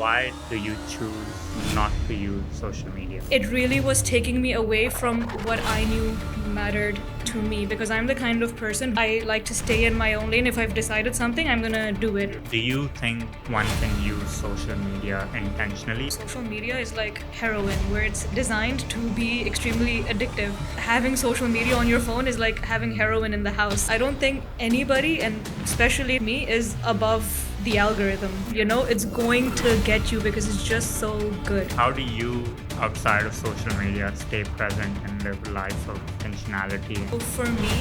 why do you choose not to use social media? It really was taking me away from what I knew mattered to me, because I'm the kind of person, I like to stay in my own lane. If I've decided something, I'm gonna do it. Do you think one can use social media intentionally? Social media is like heroin, where it's designed to be extremely addictive. Having social media on your phone is like having heroin in the house. I don't think anybody, and especially me, is above the algorithm. It's going to get you because it's just so good. How do you, outside of social media, stay present and live a life of intentionality? So for me,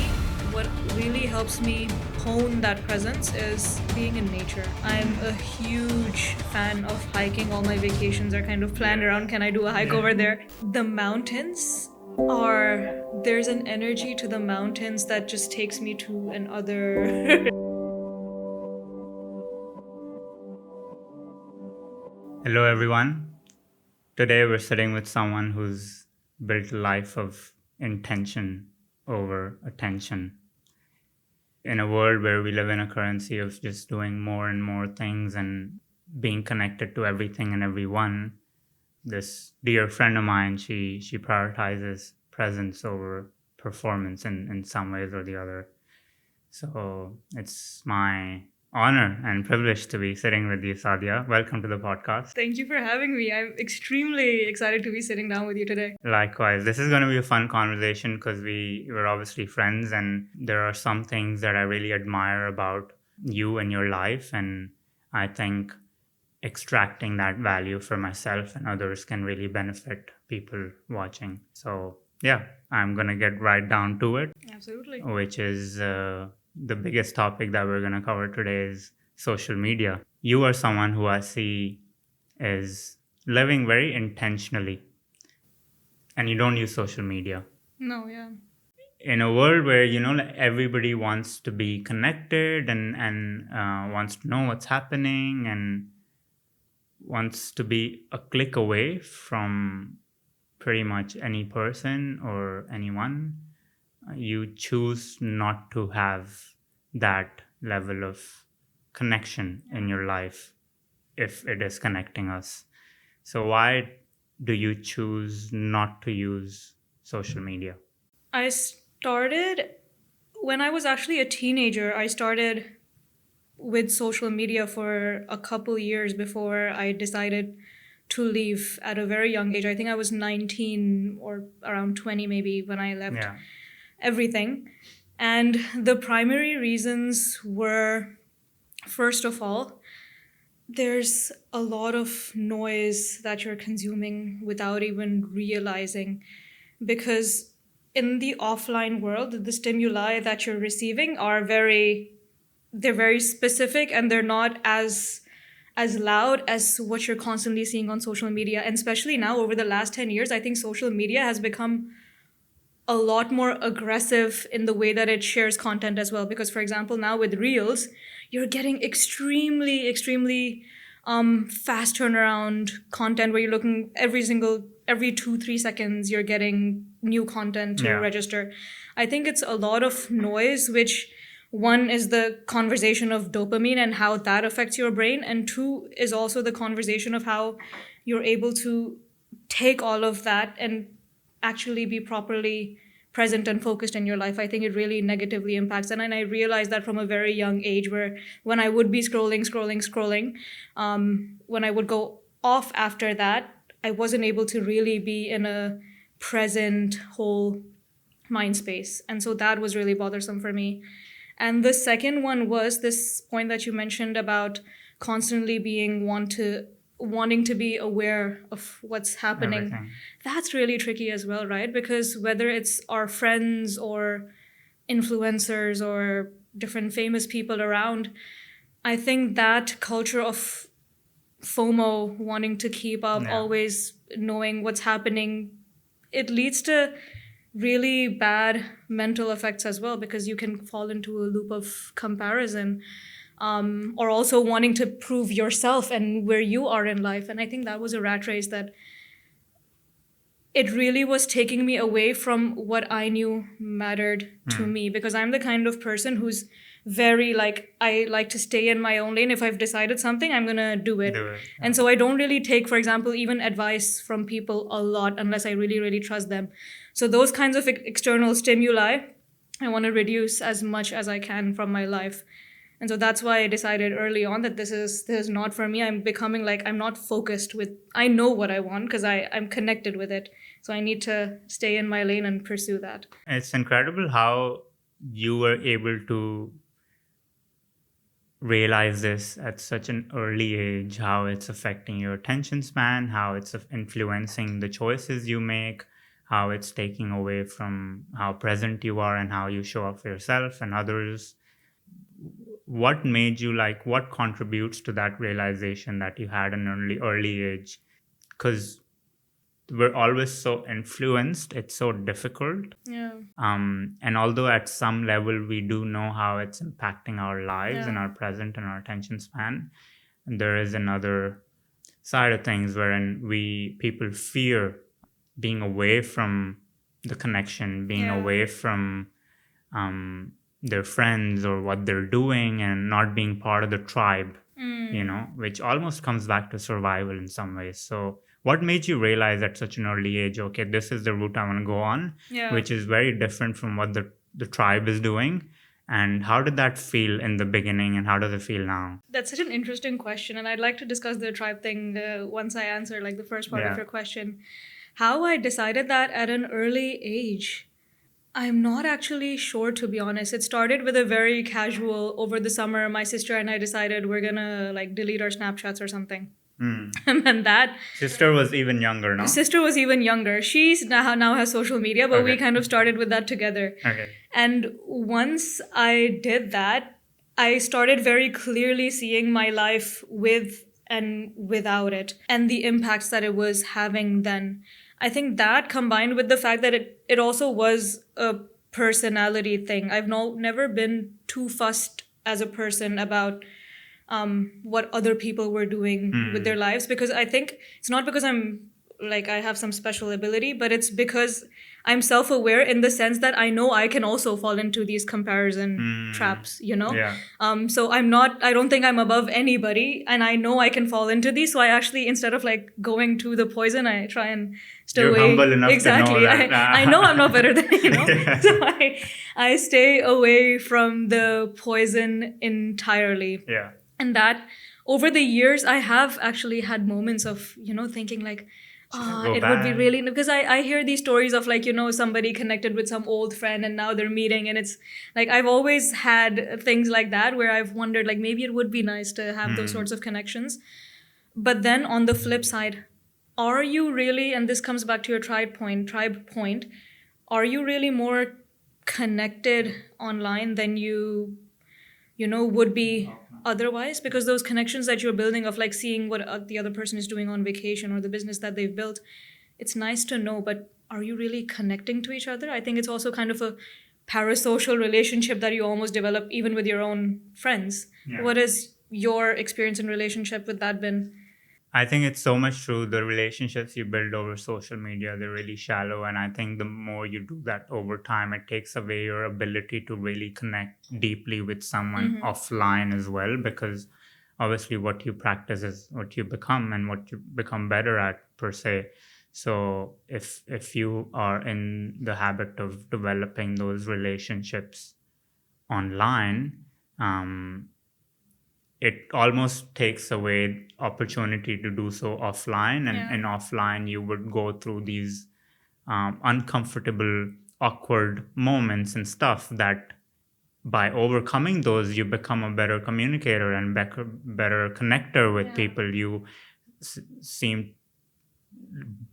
what really helps me hone that presence is being in nature. I'm a huge fan of hiking. All my vacations are kind of planned around, can I do a hike over there? The mountains there's an energy to the mountains that just takes me to another. Hello, everyone. Today we're sitting with someone who's built a life of intention over attention. In a world where we live in a currency of just doing more and more things and being connected to everything and everyone, this dear friend of mine, she prioritizes presence over performance in some ways or the other. So it's my honor and privilege to be sitting with you, Sadia. Welcome to the podcast. Thank you for having me. I'm extremely excited to be sitting down with you today. Likewise, this is going to be a fun conversation because we're obviously friends, and there are some things that I really admire about you and your life, and I think extracting that value for myself and others can really benefit people watching. So yeah, I'm going to get right down to it. Absolutely. Which is the biggest topic that we're going to cover today is social media. You are someone who I see is living very intentionally, and you don't use social media. No, yeah. In a world where like everybody wants to be connected and wants to know what's happening and wants to be a click away from pretty much any person or anyone, you choose not to have that level of connection in your life if it is connecting us. So why do you choose not to use social media? I started when I was actually a teenager. I started with social media for a couple years before I decided to leave at a very young age. I think I was 19 or around 20 maybe when I left everything. And the primary reasons were, first of all, there's a lot of noise that you're consuming without even realizing, because in the offline world, the stimuli that you're receiving are they're very specific, and they're not as loud as what you're constantly seeing on social media. And especially now, over the last 10 years, I think social media has become a lot more aggressive in the way that it shares content as well. Because, for example, now with Reels, you're getting extremely, extremely fast turnaround content where you're looking every 2-3 seconds, you're getting new content to register. I think it's a lot of noise, which one is the conversation of dopamine and how that affects your brain, and two is also the conversation of how you're able to take all of that and actually be properly present and focused in your life. I think it really negatively impacts. And I realized that from a very young age, where when I would be scrolling, when I would go off after that, I wasn't able to really be in a present whole mind space. And so that was really bothersome for me. And the second one was this point that you mentioned about constantly wanting to be aware of what's happening. Everything. That's really tricky as well, right? Because whether it's our friends or influencers or different famous people around, I think that culture of FOMO, wanting to keep up, always knowing what's happening, it leads to really bad mental effects as well, because you can fall into a loop of comparison, or also wanting to prove yourself and where you are in life. And I think that was a rat race that it really was taking me away from what I knew mattered to me, because I'm the kind of person who's very like, I like to stay in my own lane. If I've decided something, I'm gonna do it. Do it. And so I don't really take, for example, even advice from people a lot unless I really, really trust them. So those kinds of external stimuli, I want to reduce as much as I can from my life. And so that's why I decided early on that this is not for me. I'm becoming like, I'm not focused with, I know what I want because I'm connected with it. So I need to stay in my lane and pursue that. It's incredible how you were able to realize this at such an early age, how it's affecting your attention span, how it's influencing the choices you make, how it's taking away from how present you are and how you show up for yourself and others. What made you like, what contributes to that realization that you had an early age? Because we're always so influenced, it's so difficult. Yeah. And although at some level we do know how it's impacting our lives and Yeah. our present and our attention span, there is another side of things wherein people fear being away from the connection, being Yeah. away from their friends or what they're doing, and not being part of the tribe, which almost comes back to survival in some ways. So what made you realize at such an early age, okay, this is the route I want to go on, Yeah. which is very different from what the tribe is doing? And how did that feel in the beginning, and how does it feel now? That's such an interesting question, and I'd like to discuss the tribe thing once I answer like the first part of Yeah. your question. How I decided that at an early age, I'm not actually sure, to be honest. It started with a very casual, over the summer, my sister and I decided we're gonna like delete our Snapchats or something. And then that Sister was even younger, no? sister was even younger. She's now has social media, but we Okay. kind of started with that together. Okay. And once I did that, I started very clearly seeing my life with and without it, and the impacts that it was having then. I think that combined with the fact that it also was a personality thing. I've never been too fussed as a person about what other people were doing with their lives, because I think it's not because I'm like I have some special ability, but it's because I'm self-aware in the sense that I know I can also fall into these comparison traps, Yeah. So I don't think I'm above anybody, and I know I can fall into these. So I actually, instead of like going to the poison, I try and stay You're away. humble enough to know Exactly. that, I know I'm not better than so I stay away from the poison entirely. Yeah. And that over the years, I have actually had moments of, thinking like, Go it would be back. really, because I hear these stories of like, somebody connected with some old friend and now they're meeting. And it's like, I've always had things like that where I've wondered like, maybe it would be nice to have those sorts of connections. But then on the flip side, are you really, and this comes back to your tribe point, are you really more connected online than you would be otherwise? Because those connections that you're building of like seeing what the other person is doing on vacation or the business that they've built, it's nice to know, but are you really connecting to each other? I think it's also kind of a parasocial relationship that you almost develop even with your own friends. Yeah. What has your experience in relationship with that been? I think it's so much true. The relationships you build over social media, they're really shallow. And I think the more you do that over time, it takes away your ability to really connect deeply with someone offline as well. Because obviously what you practice is what you become and what you become better at, per se. So if you are in the habit of developing those relationships online, it almost takes away opportunity to do so offline. And Yeah. in offline you would go through these uncomfortable, awkward moments and stuff that by overcoming those you become a better communicator and better connector with Yeah. people. You seem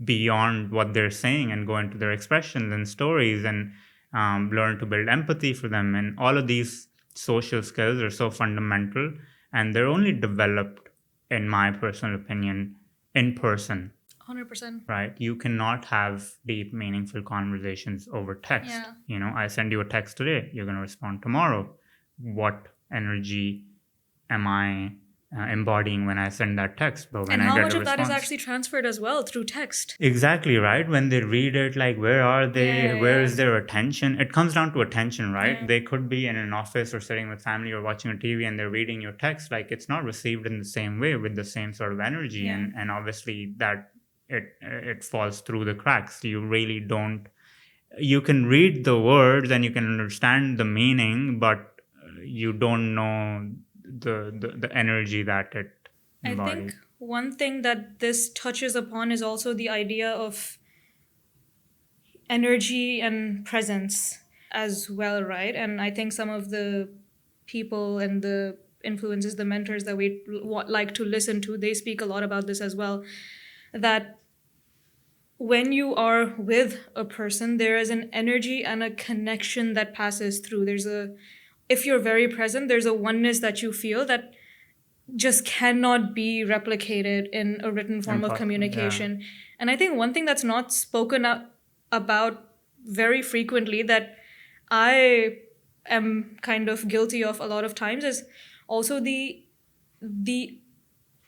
beyond what they're saying and go into their expressions and stories, and learn to build empathy for them. And all of these social skills are so fundamental, and they're only developed, in my personal opinion, in person. 100%. Right? You cannot have deep, meaningful conversations over text. Yeah. I send you a text today, you're going to respond tomorrow. What energy am I embodying when I send that text, but when And I how get much a of that is response. actually transferred as well through text? Exactly, right? When they read it, like, where are Yeah, they? yeah, Where yeah. is their attention? It comes down to attention, right? Yeah. They could be in an office or sitting with family or watching a TV and they're reading your text. Like, it's not received in the same way with the same sort of energy. Yeah. And obviously that it falls through the cracks. You really don't, you can read the words and you can understand the meaning, but you don't know the energy that it I embodies. think one thing that this touches upon is also the idea of energy and presence as well, right? And I think some of the people and the influences, the mentors that we like to listen to, they speak a lot about this as well. That when you are with a person, there is an energy and a connection that passes through. If you're very present, there's a oneness that you feel that just cannot be replicated in a written form of Impossible. Yeah. communication. And I think one thing that's not spoken about very frequently that I am kind of guilty of a lot of times is also the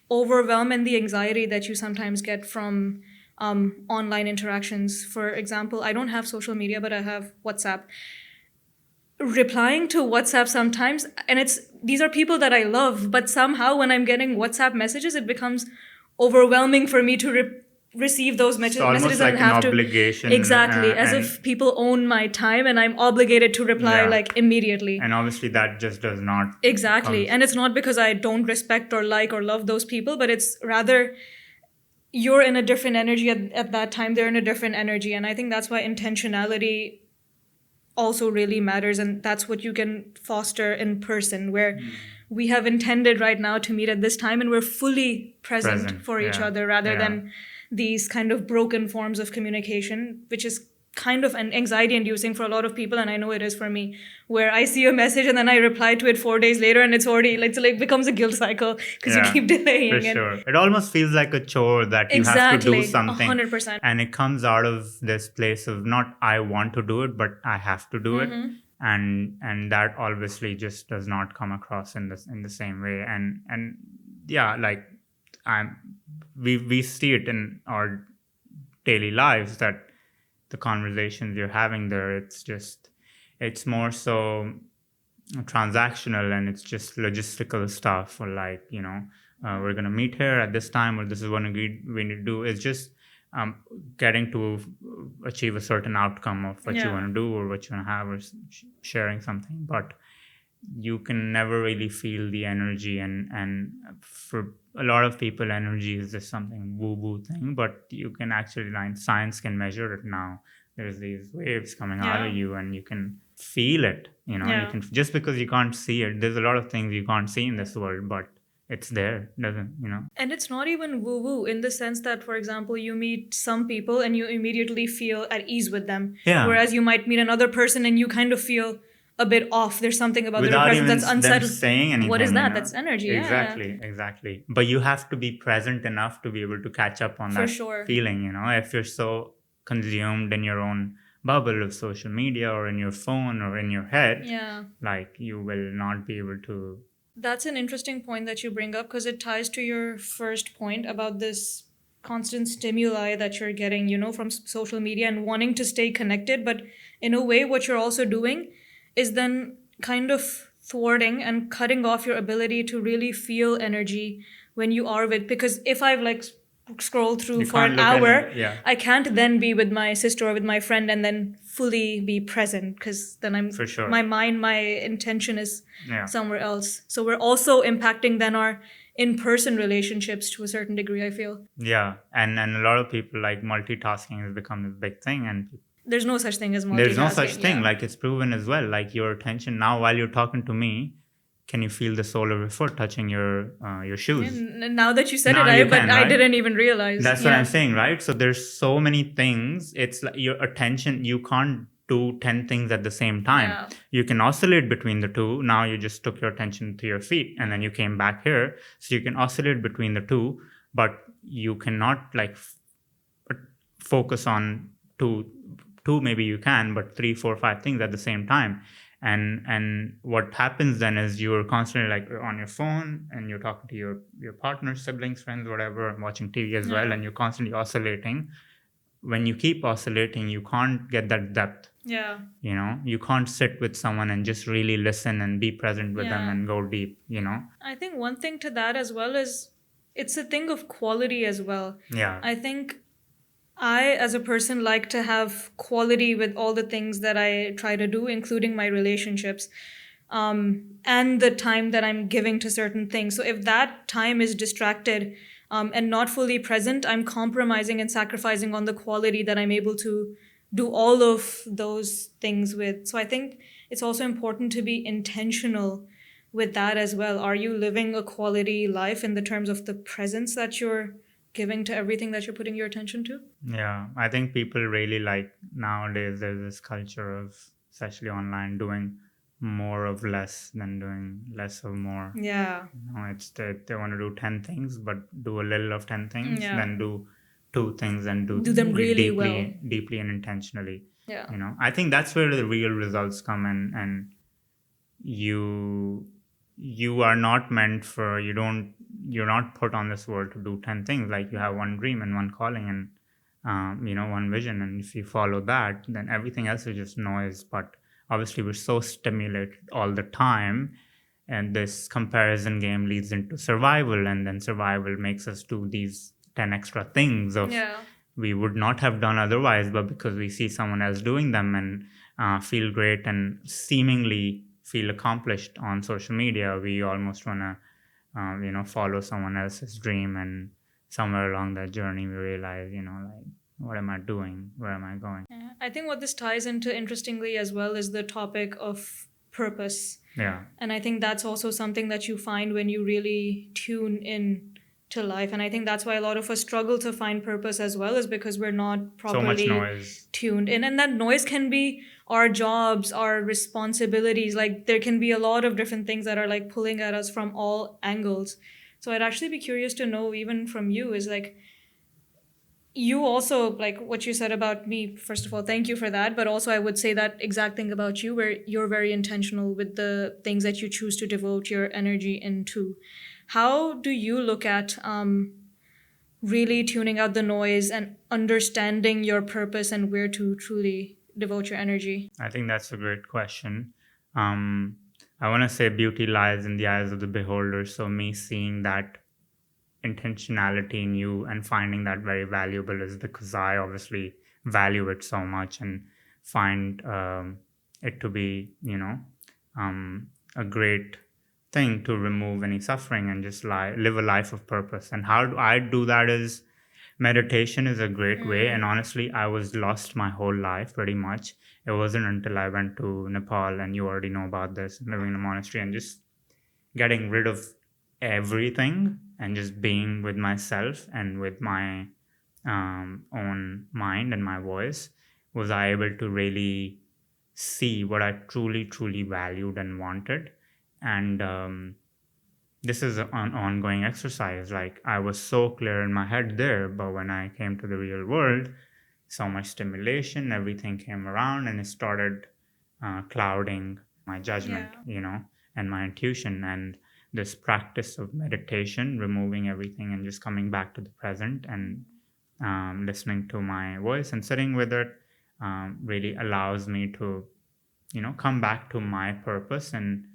overwhelm and the anxiety that you sometimes get from online interactions. For example, I don't have social media, but I have WhatsApp. Replying to WhatsApp sometimes, and these are people that I love, but somehow when I'm getting WhatsApp messages, it becomes overwhelming for me to receive those It's messages almost and like an have to obligation, exactly as and if people own my time and I'm obligated to reply yeah, like immediately. and obviously that just does not Exactly. comes And it's not because I don't respect or like or love those people, but it's rather you're in a different energy at that time, they're in a different energy. And I think that's why intentionality also really matters. And that's what you can foster in person, where we have intended right now to meet at this time and we're fully present present. for each Yeah, other rather yeah. than these kind of broken forms of communication, which is kind of an anxiety inducing for a lot of people, and I know it is for me, where I see a message and then I reply to it 4 days later and it's already like becomes a guilt cycle because you Yeah, keep for delaying it. sure. It almost feels like a chore that you have to do Exactly, something, 100%. and it comes out of this place of not I want to do it, but I have to do it, and that obviously just does not come across in the same way. And yeah, like I'm we see it in our daily lives that the conversations you're having there, it's more so transactional and it's just logistical stuff, or like, we're going to meet here at this time, or this is what we need to do. It's just getting to achieve a certain outcome of what you Yeah. want to do or what you want to have, or sharing something, but you can never really feel the energy. And for a lot of people, energy is just something woo woo thing, but you can actually, like, science can measure it now. There's these waves coming out Yeah. of you and you can feel it. You Yeah. can, just because you can't see it, there's a lot of things you can't see in this world, but it's there, doesn't. And it's not even woo woo in the sense that, for example, you meet some people and you immediately feel at ease with them. Yeah. Whereas you might meet another person and you kind of feel a bit off. There's something about their Without presence even that's them unsettled. saying anything. What is that? That's energy. Yeah, yeah. Exactly. But you have to be present enough to be able to catch up on For that sure. feeling. If you're so consumed in your own bubble of social media or in your phone or in your head, Yeah. like, you will not be able to. That's an interesting point that you bring up because it ties to your first point about this constant stimuli that you're getting, from social media and wanting to stay connected. But in a way, what you're also doing is then kind of thwarting and cutting off your ability to really feel energy when you are with. Because if I've scrolled through You for can't an look at hour, it, yeah. I can't then be with my sister or with my friend and then fully be present because then For sure. my mind, my intention is Yeah. somewhere else. So we're also impacting then our in-person relationships to a certain degree, I feel. Yeah, and a lot of people, like, multitasking has become a big thing, and There's no such thing as multitasking. there's no such thing. yeah. Like, it's proven as well. Like, your attention now, while you're talking to me, can you feel the sole of your foot touching your shoes? Now that you said Now it, you can, I right? didn't even realize. That's what I'm saying, right? So there's so many things. It's like your attention, you can't do 10 things at the same time. Yeah. You can oscillate between the two. Now you just took your attention to your feet and then you came back here. So you can oscillate between the two, but you cannot, like, focus on two, maybe you can, but 3, 4, 5 things at the same time. And what happens then is you're constantly like on your phone and you're talking to your partner, siblings, friends, whatever, and watching TV as well, Yeah. and you're constantly oscillating. When you keep oscillating, you can't get that depth. Yeah. You can't sit with someone and just really listen and be present with them Yeah. and go deep. I think one thing to that as well is it's a thing of quality as well. Yeah. I think I, as a person, like to have quality with all the things that I try to do, including my relationships, and the time that I'm giving to certain things. So if that time is distracted and not fully present, I'm compromising and sacrificing on the quality that I'm able to do all of those things with. So I think it's also important to be intentional with that as well. Are you living a quality life in the terms of the presence that you're giving to everything that you're putting your attention to? Yeah, I think people really like nowadays there's this culture of, especially online, doing more of less than doing less of more. Yeah. It's they want to do 10 things, but do a little of 10 things, Yeah. then do two things and do Do them them really really well. deeply and intentionally. Yeah. I think that's where the real results come in, and you you are not meant for you're not put on this world to do 10 things. Like, you have one dream and one calling and one vision, and if you follow that, then everything else is just noise. But obviously we're so stimulated all the time, and this comparison game leads into survival, and then survival makes us do these 10 extra things of Yeah. we would not have done otherwise, but because we see someone else doing them and feel great and seemingly feel accomplished on social media, we almost want to follow someone else's dream. And somewhere along that journey we realize, like, what am I doing, where am I going? Yeah. I think what this ties into interestingly as well is the topic of purpose. Yeah. And I think that's also something that you find when you really tune in to life. And I think that's why a lot of us struggle to find purpose as well, is because we're not So much properly noise. tuned in. And that noise can be our jobs, our responsibilities. Like, there can be a lot of different things that are like pulling at us from all angles. So I'd actually be curious to know, even from you, is like, you also, like what you said about me, first of all, thank you for that, but also I would say that exact thing about you, where you're very intentional with the things that you choose to devote your energy into. How do you look at really tuning out the noise and understanding your purpose and where to truly devote your energy? I think that's a great question. um, I want to say beauty lies in the eyes of the beholder, so me seeing that intentionality in you and finding that very valuable is because I obviously value it so much and find it to be, a great thing to remove any suffering and just live a life of purpose. And how do I do that is meditation is a great way. And honestly, I was lost my whole life pretty much. It wasn't until I went to Nepal, and you already know about this, living in a monastery and just getting rid of everything and just being with myself and with my own mind and my voice, was I able to really see what I truly, truly valued and wanted. And this is an ongoing exercise. Like, I was so clear in my head there, but when I came to the real world, so much stimulation, everything came around, and it started clouding my judgment, and my intuition. And this practice of meditation, removing everything and just coming back to the present and listening to my voice and sitting with it, really allows me to, come back to my purpose and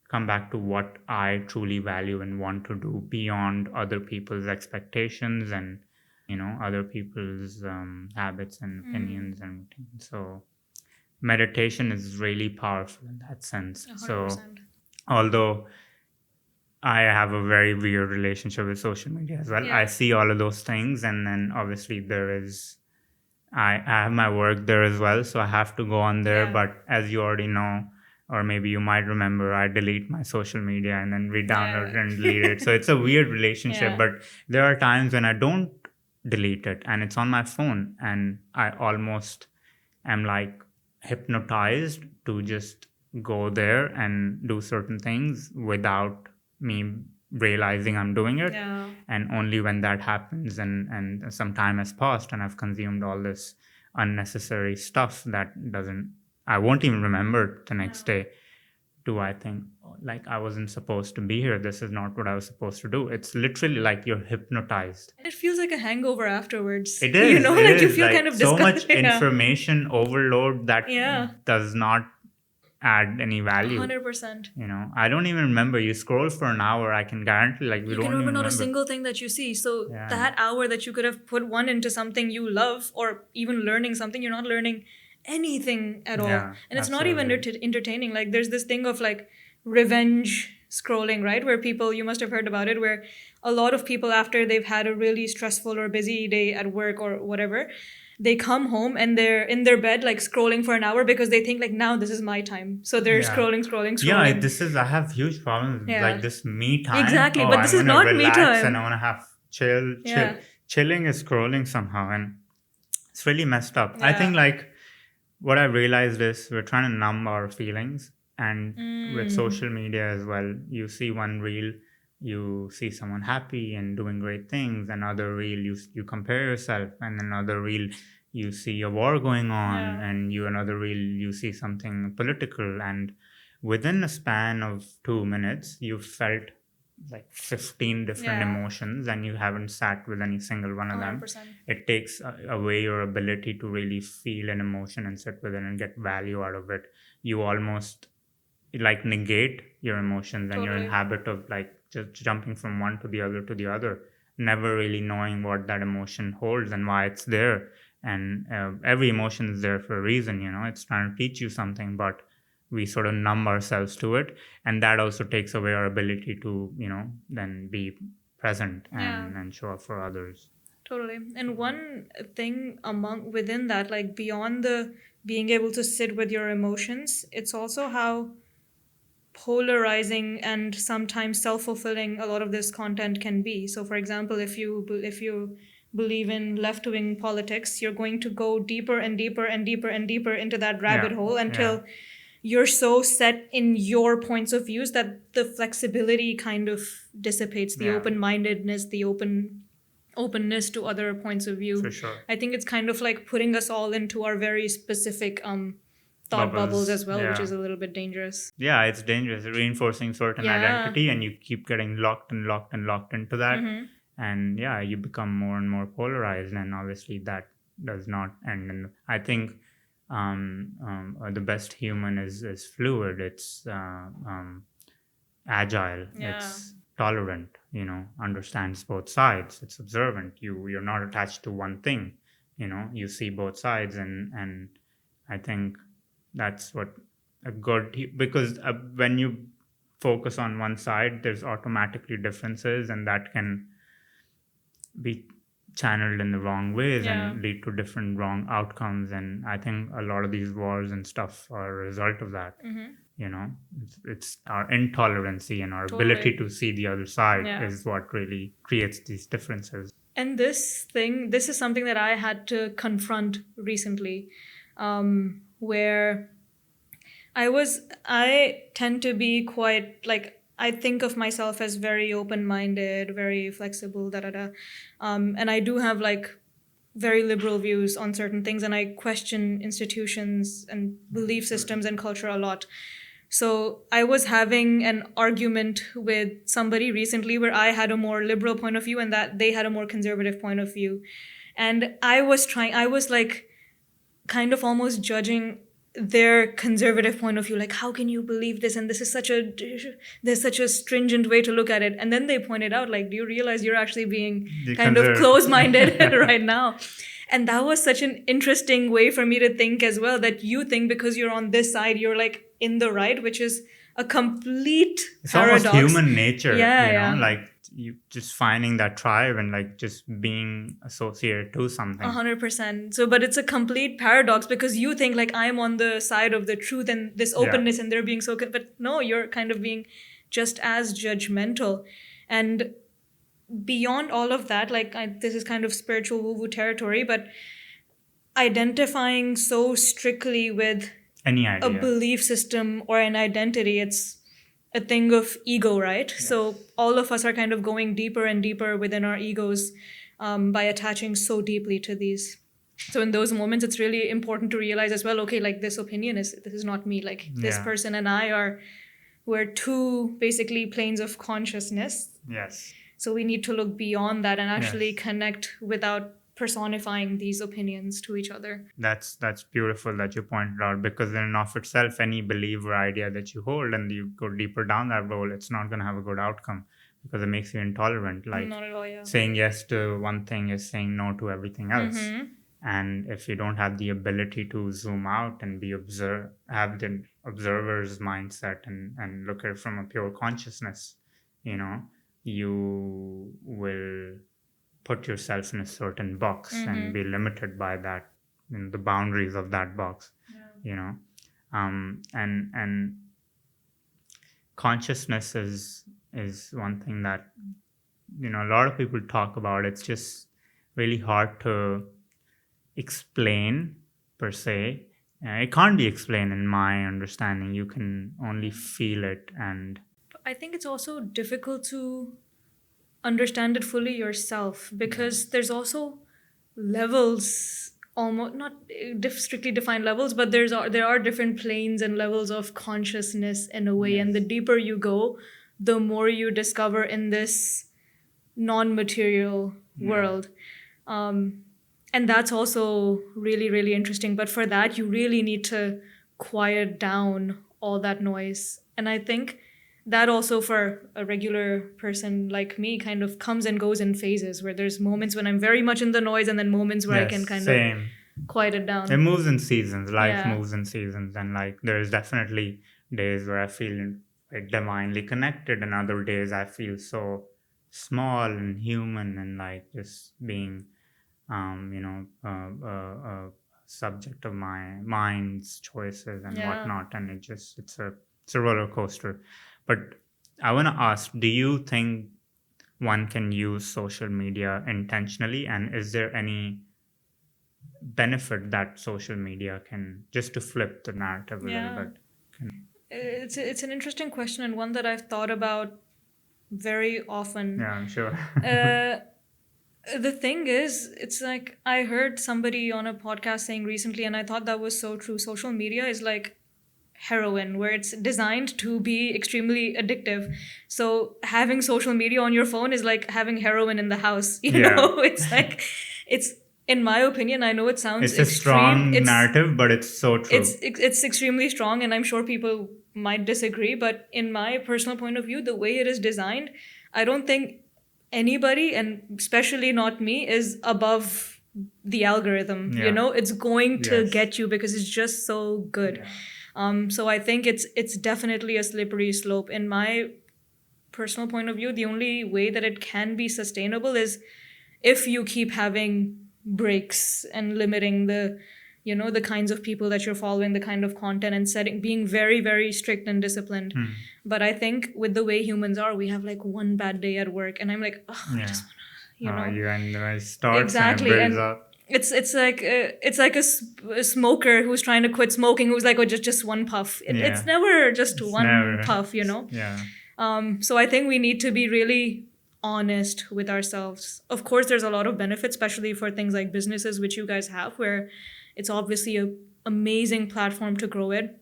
come back to what I truly value and want to do beyond other people's expectations and, other people's habits and opinions and routines. So meditation is really powerful in that sense. So 100%. although I have a very weird relationship with social media as well, I Yeah. see all of those things, and then obviously there is I have my work there as well, so I have to go on there. Yeah. But as you already know, or maybe you might remember, I delete my social media and then re-download it Yeah. and delete it. So it's a weird relationship. Yeah. But there are times when I don't delete it and it's on my phone, and I almost am like hypnotized to just go there and do certain things without me realizing I'm doing it. Yeah. And only when that happens and some time has passed and I've consumed all this unnecessary stuff that doesn't I won't even remember the next day. Do I think, "Oh, like, I wasn't supposed to be here? This is not what I was supposed to do." It's literally like you're hypnotized. It feels like a hangover afterwards. It You is. know, It like you is feel kind like of so much disgusted. Yeah. information overload that Yeah. does not add any value. 100%. You know, I don't even remember. You scroll for an hour, I can guarantee, like, we You don't can even remember not a remember. single thing that you see. So Yeah. that hour that you could have put one into something you love or even learning something, you're not learning anything at all. Yeah, And it's not even absolutely. entertaining. Like there's this thing of like revenge scrolling, right? Where people, you must have heard about it, where a lot of people after they've had a really stressful or busy day at work or whatever, they come home and they're in their bed like scrolling for an hour because they think like now this is my time. So they're Yeah. scrolling. Yeah, this is, I have huge problems with, Yeah. like, this me time. Exactly, Oh, but this I'm is gonna not me relax time. and I want to have chill. Yeah. Chilling is scrolling somehow, and it's really messed up. I Yeah. think, like, what I realized is we're trying to numb our feelings, and with social media as well. You see one reel, you see someone happy and doing great things, another reel you compare yourself, and another reel you see a war going on, Yeah. and another reel you see something political, and within a span of 2 minutes you've felt like 15 different Yeah. emotions, and you haven't sat with any single one of them. 100%. It takes away your ability to really feel an emotion and sit with it and get value out of it. You almost like negate your emotions, and you're in Totally. habit of like just jumping from one to the other, never really knowing what that emotion holds and why it's there. And every emotion is there for a reason, you know. It's trying to teach you something, but we sort of numb ourselves to it, and that also takes away our ability to, you know, then be present and show up for others. Totally. And one thing within that, like beyond the being able to sit with your emotions, it's also how polarizing and sometimes self-fulfilling a lot of this content can be. So for example, if you believe in left-wing politics, you're going to go deeper and deeper and deeper and deeper into that rabbit hole until you're so set in your points of views that the flexibility kind of dissipates, the open-mindedness, the openness to other points of view. For sure. I think it's kind of like putting us all into our very specific thought bubbles as well, which is a little bit dangerous. Yeah, it's dangerous. Reinforcing certain identity, and you keep getting locked into that. And you become more and more polarized, and obviously that does not end. And I think the best human is fluid. It's agile. It's tolerant. You know, understands both sides. It's observant. You're not attached to one thing. You know, you see both sides, and I think that's what a good, because when you focus on one side, there's automatically differences, and that can be channeled in the wrong ways and lead to different wrong outcomes. And I think a lot of these wars and stuff are a result of that. You know, it's our intolerancy and our ability to see the other side is what really creates these differences. And this is something that I had to confront recently, where I tend to be quite, like, I think of myself as very open-minded, very flexible, and I do have like very liberal views on certain things, and I question institutions and belief systems and culture a lot. So I was having an argument with somebody recently where I had a more liberal point of view and that they had a more conservative point of view. And I was like kind of almost judging their conservative point of view, like, how can you believe this? And this is there's such a stringent way to look at it. And then they pointed out, like, do you realize you're actually being kind of close-minded right now? And that was such an interesting way for me to think as well, that you think because you're on this side, you're like in the right, which is a complete paradox. Almost human nature, you know, like you just finding that tribe and like just being associated to something. 100%. So, but it's a complete paradox because you think like I'm on the side of the truth and this openness and they're being so good, but no, you're kind of being just as judgmental. And beyond all of that, like this is kind of spiritual woo-woo territory, but identifying so strictly with any idea, a belief system or an identity, it's a thing of ego, right? Yes. So all of us are kind of going deeper and deeper within our egos by attaching so deeply to these. So in those moments, it's really important to realize as well, okay, like this is not me. Like this Yeah. person and we're two basically planes of consciousness. Yes. So we need to look beyond that and actually Yes. connect without personifying these opinions to each other. That's beautiful that you pointed out, because in and of itself, any belief or idea that you hold and you go deeper down that role, it's not going to have a good outcome, because it makes you intolerant. Like Not at all, yeah. saying yes to one thing is saying no to everything else. Mm-hmm. And if you don't have the ability to zoom out and have the observer's mindset and look at it from a pure consciousness, you will put yourself in a certain box and be limited by that, the boundaries of that box. And consciousness is one thing that a lot of people talk about. It's just really hard to explain per se. It can't be explained in my understanding. You can only feel it. And I think it's also difficult to understand it fully yourself, because there's also levels, almost not strictly defined levels, but there are different planes and levels of consciousness in a way. And the deeper you go, the more you discover in this non-material world. And that's also really, really interesting. But for that, you really need to quiet down all that noise. And I think that also, for a regular person like me, kind of comes and goes in phases, where there's moments when I'm very much in the noise and then moments where I can kind same. of quiet it down. It moves in seasons. Life Yeah. moves in seasons. And like there's definitely days where I feel like divinely connected, and other days I feel so small and human, and like just being subject of my mind's choices and Yeah. whatnot. And it's a roller coaster. But I want to ask, do you think one can use social media intentionally, and is there any benefit that social media can, just to flip the narrative a little bit? It's an interesting question, and one that I've thought about very often. Yeah, I'm sure. The thing is, it's like I heard somebody on a podcast saying recently, and I thought that was so true. Social media is like heroin, where it's designed to be extremely addictive. So having social media on your phone is like having heroin in the house. You know, it's like, it's, in my opinion, I know it sounds It's a strong narrative, but it's so true. It's extremely strong, and I'm sure people might disagree. But in my personal point of view, the way it is designed, I don't think anybody, and especially not me, is above the algorithm. Yeah. You know, it's going to Yes. get you because it's just so good. So I think it's definitely a slippery slope. In my personal point of view, the only way that it can be sustainable is if you keep having breaks and limiting the kinds of people that you're following, the kind of content, and being very, very strict and disciplined. But I think with the way humans are, we have like one bad day at work, and I'm like, I just wanna, it starts exactly, and it builds up. It's like a smoker who's trying to quit smoking, who's like, oh, just one puff. It's never just one puff, Yeah. So I think we need to be really honest with ourselves. Of course, there's a lot of benefits, especially for things like businesses, which you guys have, where it's obviously an amazing platform to grow it.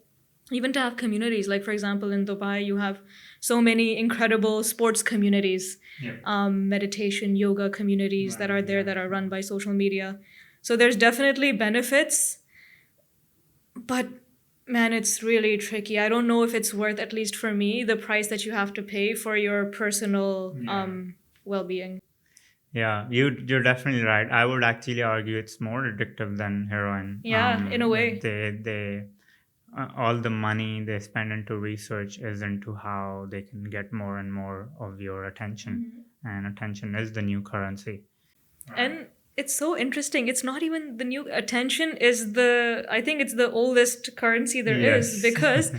Even to have communities, like for example, in Dubai, you have so many incredible sports communities, meditation, yoga communities that are there, that are run by social media. So there's definitely benefits, but man, it's really tricky. I don't know if it's worth, at least for me, the price that you have to pay for your personal well-being. Yeah, you're definitely right. I would actually argue it's more addictive than heroin. Yeah, in a way. They all the money they spend into research is into how they can get more and more of your attention, and attention is the new currency. And it's so interesting. It's not even the new, attention is I think it's the oldest currency there is, because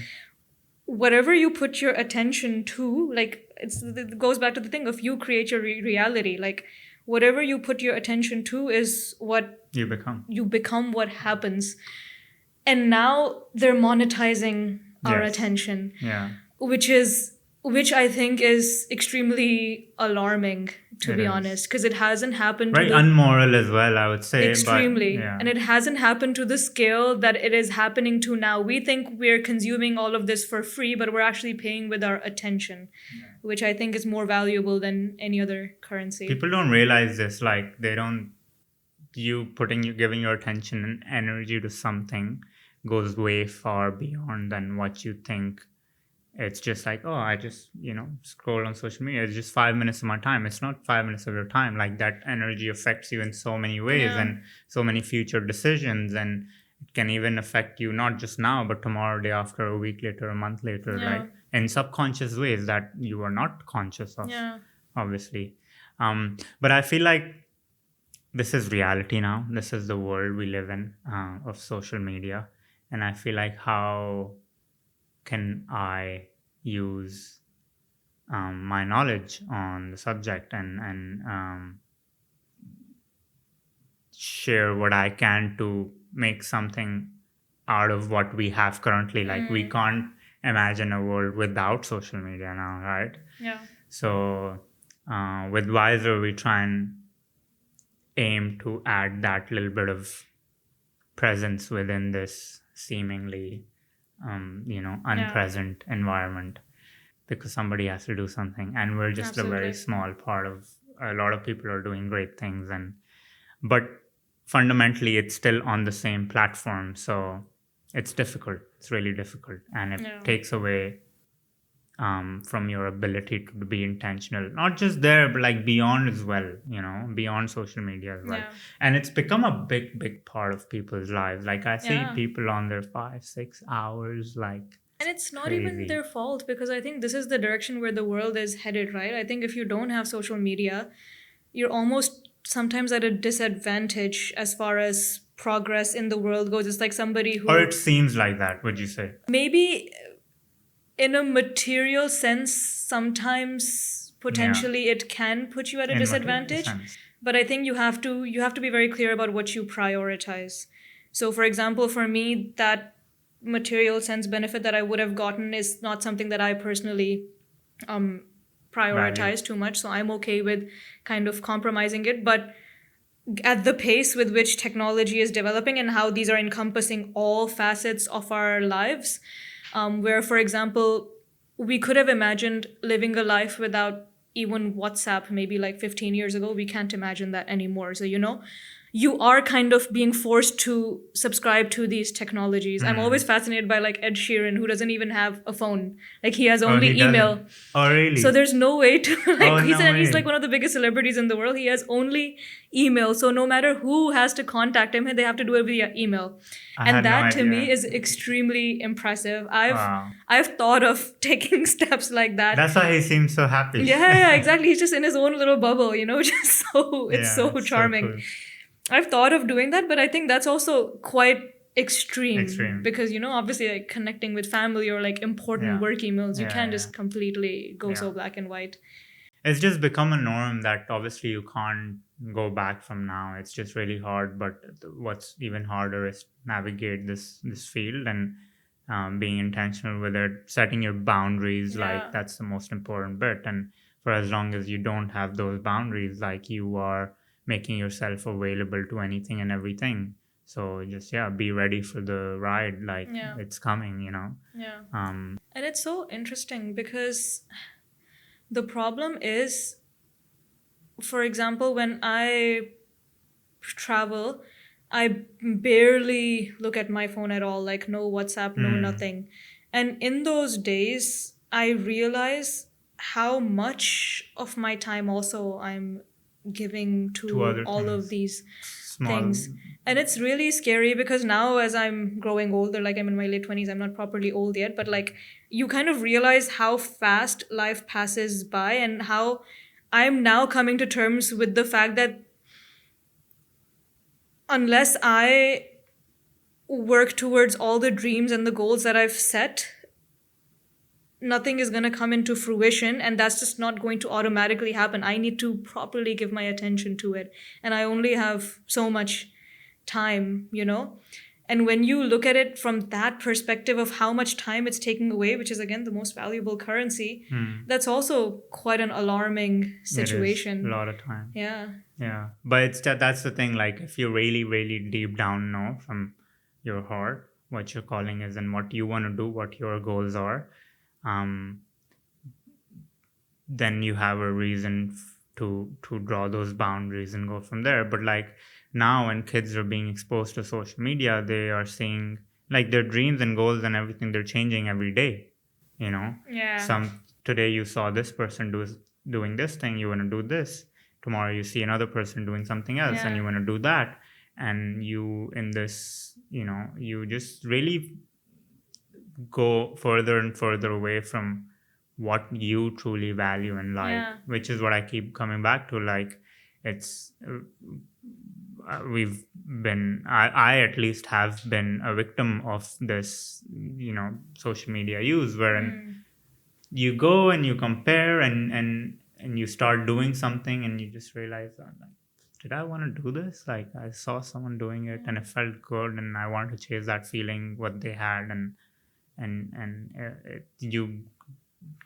whatever you put your attention to, like it goes back to the thing of you create your reality. Like whatever you put your attention to is what you become. You become what happens. And now they're monetizing our attention, which is which I think is extremely alarming, to It be is honest, because it hasn't happened to very the unmoral as well, I would say. But extremely, yeah, and it hasn't happened to the scale that it is happening to now. We think we're consuming all of this for free, but we're actually paying with our attention, which I think is more valuable than any other currency. people don't realize this. Like they don't. You giving your attention and energy to something goes way far beyond than what you think. It's just like, oh, I just, scroll on social media. It's just 5 minutes of my time. It's not 5 minutes of your time. Like that energy affects you in so many ways Yeah, and so many future decisions. And it can even affect you not just now, but tomorrow, day after, a week later, a month later, yeah, like in subconscious ways that you are not conscious of, yeah, obviously. But I feel like this is reality now. This is the world we live in, of social media. And I feel like, how can I use my knowledge on the subject, and share what I can to make something out of what we have currently. Like we can't imagine a world without social media now, right? yeah, So with Wiser, we try and aim to add that little bit of presence within this seemingly yeah, unpresent environment, because somebody has to do something, and we're just a very absolutely. small part of. A lot of people are doing great things, and but fundamentally it's still on the same platform, so it's difficult. It's really difficult, and it Yeah, takes away from your ability to be intentional, not just there but like beyond as well, beyond social media as well. yeah, And it's become a big part of people's lives. Like I see yeah. people on their 5 6 hours, like And it's not even crazy. their fault because I think this is the direction where the world is headed, right? I think if you don't have social media, you're almost sometimes at a disadvantage as far as progress in the world goes. It's like somebody Or who it seems like that, would you say? maybe in a material sense, sometimes Yeah, potentially it can put you at a in material disadvantage. sense. But I think you have to be very clear about what you prioritize. So for example, for me, that material sense benefit that I would have gotten is not something that I personally um, Value. prioritize too much. So I'm okay with kind of compromising it. But at the pace with which technology is developing and how these are encompassing all facets of our lives, where, for example, we could have imagined living a life without even WhatsApp maybe like 15 years ago. We can't imagine that anymore. So, you are kind of being forced to subscribe to these technologies. I'm always Hmm. fascinated by like Ed Sheeran, who doesn't even have a phone. Like he has Oh, he only email. doesn't. Oh, So really? there's no way to like Oh, no he's like way. one of the biggest celebrities in the world. He has only email. So no matter who has to contact him, they have to do it via email. I And had no that to me idea. is extremely impressive. I've Wow. I've thought of taking steps like that. That's why he seems so happy. Yeah, yeah, exactly. He's just in his own little bubble, just so it's Yeah, so it's so charming. cool. I've thought of doing that, but I think that's also quite extreme Extreme. because obviously like connecting with family or like important Yeah. work emails, you Yeah, can't yeah, just completely go yeah. so black and white. It's just become a norm that obviously you can't go back from now. It's just really hard. But what's even harder is navigate this field, and being intentional with it, setting your boundaries. Like Yeah. that's the most important bit. And for as long as you don't have those boundaries, like you are making yourself available to anything and everything. So just, yeah, be ready for the ride. Like Yeah. it's coming. Yeah. Um, And it's so interesting because the problem is, for example, when I travel, I barely look at my phone at all, like no WhatsApp, no hmm, nothing. And in those days, I realize how much of my time also I'm giving to to other all of things, these small. things. And it's really scary because now, as I'm growing older, like I'm in my late 20s, I'm not properly old yet, but like you kind of realize how fast life passes by and how I'm now coming to terms with the fact that unless I work towards all the dreams and the goals that I've set, nothing is going to come into fruition, and that's just not going to automatically happen. I need to properly give my attention to it, and I only have so much time. And when you look at it from that perspective of how much time it's taking away, which is again the most valuable currency, that's also quite an alarming situation. It is a lot of time. Yeah. Yeah, but that's the thing. Like, if you really, really deep down know from your heart what your calling is and what you want to do, what your goals are, um, then you have a reason to draw those boundaries and go from there. But like now, when kids are being exposed to social media, they are seeing like their dreams and goals and everything. They're changing every day. You know, Yeah. some today you saw this person doing this thing. You want to do this. Tomorrow you see another person doing something else, and Yeah. you want to do that. And you in this, you just really go further and further away from what you truly value in life, Yeah. which is what I keep coming back to. Like, it's we've been I at least have been a victim of this, social media use, wherein you go and you compare and you start doing something and you just realize that, like, did I want to do this? Like, I saw someone doing it and it felt good and I wanted to chase that feeling what they had, and you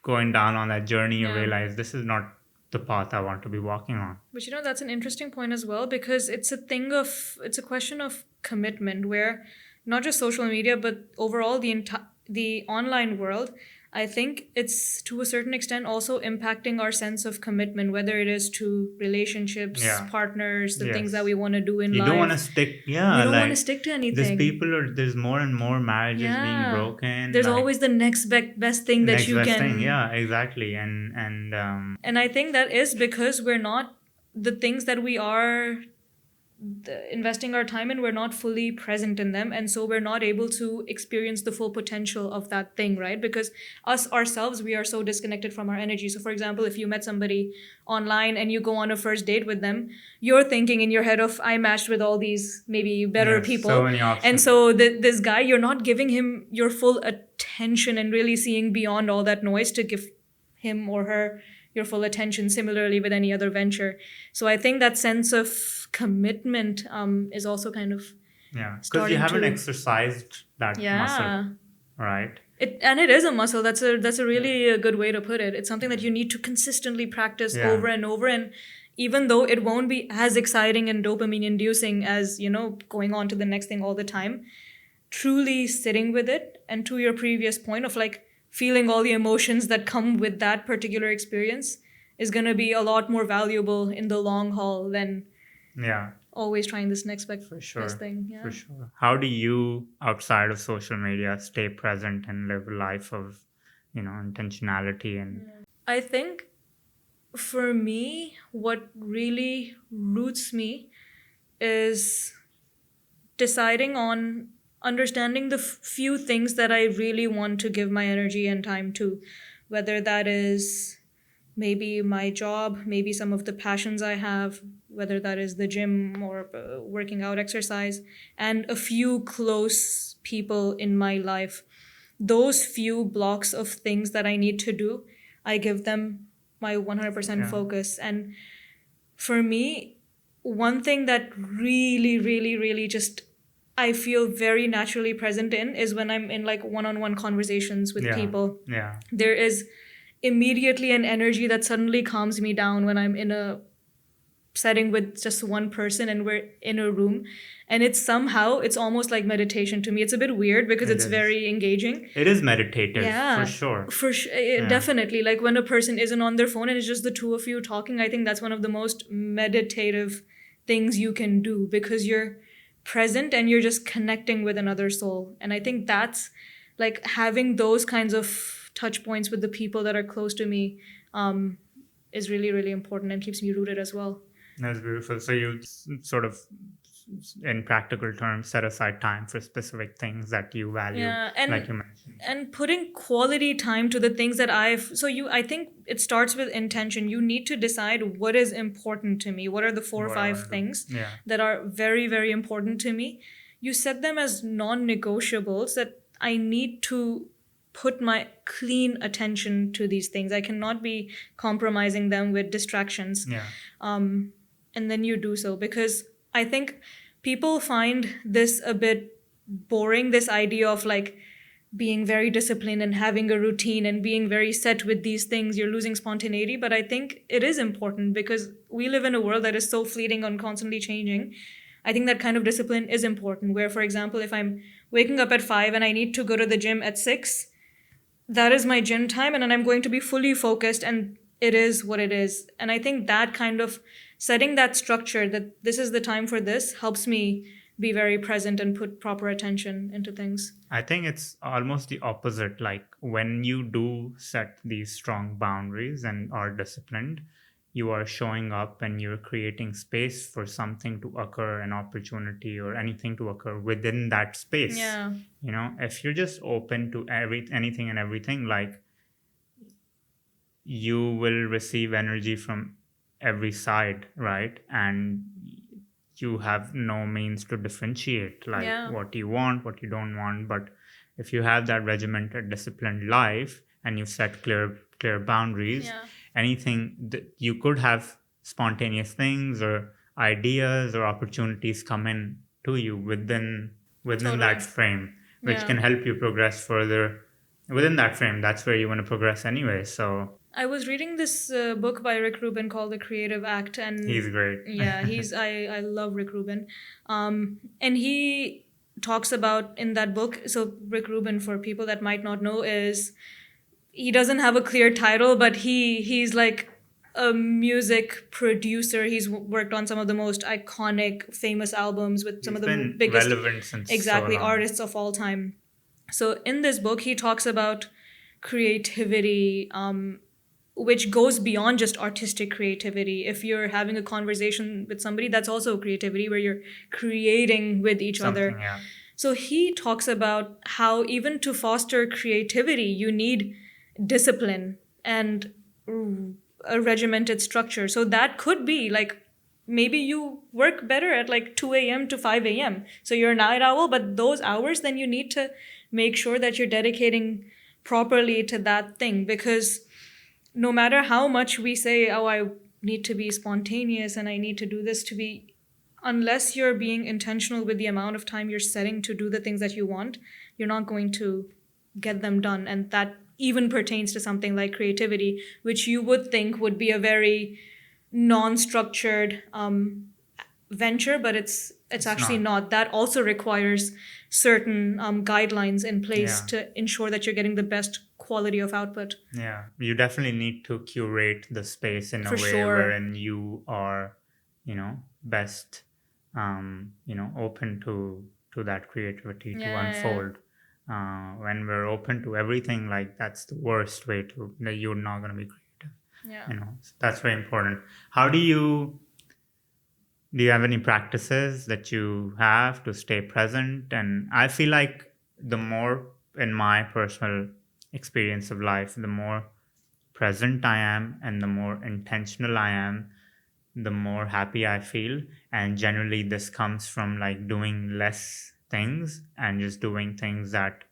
going down on that journey, you Yeah. realize this is not the path I want to be walking on. But that's an interesting point as well, because it's a question of commitment, where not just social media but overall the online world, I think it's to a certain extent also impacting our sense of commitment, whether it is to relationships, Yeah. partners, the things Yes. that we want to do in You life. don't want to stick. Yeah, You don't like, want to stick to anything. there's more and more marriages being broken. There's like, always the next best thing that next you best can. thing. Yeah, exactly. And I think that is because we're not the things that we are investing our time in, we're not fully present in them, and so we're not able to experience the full potential of that thing, right? Because us ourselves, we are so disconnected from our energy. So for example, if you met somebody online and you go on a first date with them, you're thinking in your head of, I matched with all these maybe better Yes, people, so many options. and so this guy, you're not giving him your full attention and really seeing beyond all that noise to give him or her your full attention. Similarly with any other venture. So I think that sense of commitment is also kind of because you haven't exercised that muscle, right? It is a muscle. That's a really good way to put it. It's something that you need to consistently practice over and over, and even though it won't be as exciting and dopamine inducing as going on to the next thing all the time, truly sitting with it, and to your previous point of like feeling all the emotions that come with that particular experience, is going to be a lot more valuable in the long haul than always trying this next best thing. For sure. How do you, outside of social media, stay present and live a life of intentionality? And I think for me, what really roots me is deciding on understanding the few things that I really want to give my energy and time to, whether that is maybe my job, maybe some of the passions I have, whether that is the gym or working out, exercise, and a few close people in my life. Those few blocks of things that I need to do, I give them my 100% focus. And for me, one thing that really, really, really just I feel very naturally present in is when I'm in like one-on-one conversations with people. Yeah. There is immediately an energy that suddenly calms me down when I'm in a setting with just one person and we're in a room, and it's almost like meditation to me. It's a bit weird because it's very engaging. It is meditative, for sure. Definitely. Like when a person isn't on their phone and it's just the two of you talking, I think that's one of the most meditative things you can do, because you're present and you're just connecting with another soul. And I think that's like having those kinds of touch points with the people that are close to me is really, really important and keeps me rooted as well. That's beautiful. So you sort of, in practical terms, set aside time for specific things that you value, like you mentioned. And putting quality time to the things that I think it starts with intention. You need to decide what is important to me. What are the 4 or 5 things that are very, very important to me? You set them as non-negotiables, that I need to put my clean attention to these things. I cannot be compromising them with distractions. And then you do so, because I think people find this a bit boring, this idea of like being very disciplined and having a routine and being very set with these things. You're losing spontaneity. But I think it is important because we live in a world that is so fleeting and constantly changing. I think that kind of discipline is important. Where, for example, if I'm waking up at 5 and I need to go to the gym at 6, that is my gym time, and then I'm going to be fully focused, and it is what it is. And I think that kind of setting that structure, that this is the time for this, helps me be very present and put proper attention into things. I think it's almost the opposite. Like when you do set these strong boundaries and are disciplined, you are showing up and you're creating space for something to occur, an opportunity or anything to occur within that space. Yeah. If you're just open to anything and everything, like you will receive energy from every side, right? And you have no means to differentiate like Yeah. what you want, what you don't want. But if you have that regimented, disciplined life and you set clear boundaries, Yeah. anything that you could have spontaneous things or ideas or opportunities come in to you within Totally. that frame, which Yeah. can help you progress further within that frame. That's where you want to progress anyway. So I was reading this book by Rick Rubin called The Creative Act, and he's great. yeah, I love Rick Rubin, and he talks about in that book. So Rick Rubin, for people that might not know, is he doesn't have a clear title, but he's like a music producer. He's worked on some of the most iconic, famous albums with some He's of the been biggest relevant since exactly so long. artists of all time. So in this book, he talks about creativity, which goes beyond just artistic creativity. If you're having a conversation with somebody, that's also creativity, where you're creating with each Something, other. yeah. So he talks about how even to foster creativity, you need discipline and a regimented structure. So that could be like maybe you work better at like 2 a.m. to 5 a.m. So you're a night owl, but those hours, then you need to make sure that you're dedicating properly to that thing. Because no matter how much we say, oh, I need to be spontaneous and I need to do this to be, unless you're being intentional with the amount of time you're setting to do the things that you want, you're not going to get them done. And that even pertains to something like creativity, which you would think would be a very non-structured venture, but it's actually not. That also requires certain guidelines in place Yeah. to ensure that you're getting the best quality of output. Yeah, you definitely need to curate the space in a For way sure. wherein you are, best, open to that creativity to Yeah. unfold. When we're open to everything, like that's the worst way to that you're not going to be creative. Yeah. So that's very important. How do you have any practices that you have to stay present? And I feel like the more, in my personal experience of life, the more present I am and the more intentional I am, the more happy I feel. And generally, this comes from like doing less things and just doing things that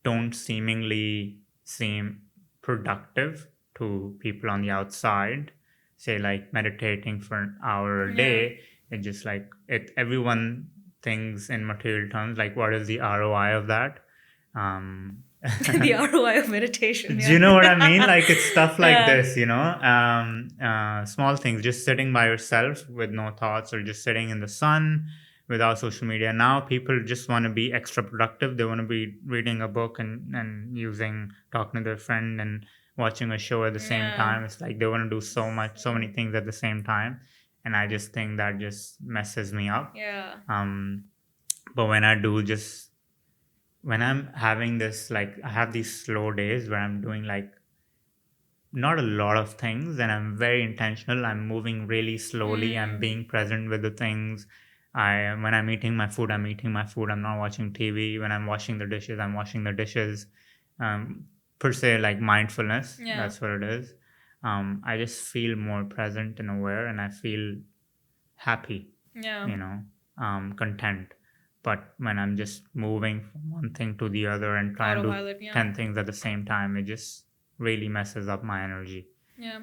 don't seemingly seem productive to people on the outside. Say like meditating for an hour a day, it just like everyone thinks in material terms, like what is the ROI of that? The ROI of meditation. Do you know what I mean? Like it's stuff like Yeah. this, small things, just sitting by yourself with no thoughts or just sitting in the sun without social media. Now people just want to be extra productive. They want to be reading a book and talking to their friend and watching a show at the same Yeah. time. It's like they want to do so many things at the same time. And I just think that just messes me up. Yeah. But when I'm having this, like I have these slow days where I'm doing like not a lot of things and I'm very intentional. I'm moving really slowly. I'm being present with the things. When I'm eating my food, I'm eating my food. I'm not watching TV. When I'm washing the dishes, I'm washing the dishes. Per se, like mindfulness. Yeah. That's what it is. I just feel more present and aware, and I feel happy. Yeah. Content. But when I'm just moving from one thing to the other and trying to do Autopilot, yeah. 10 things at the same time, it just really messes up my energy. Yeah.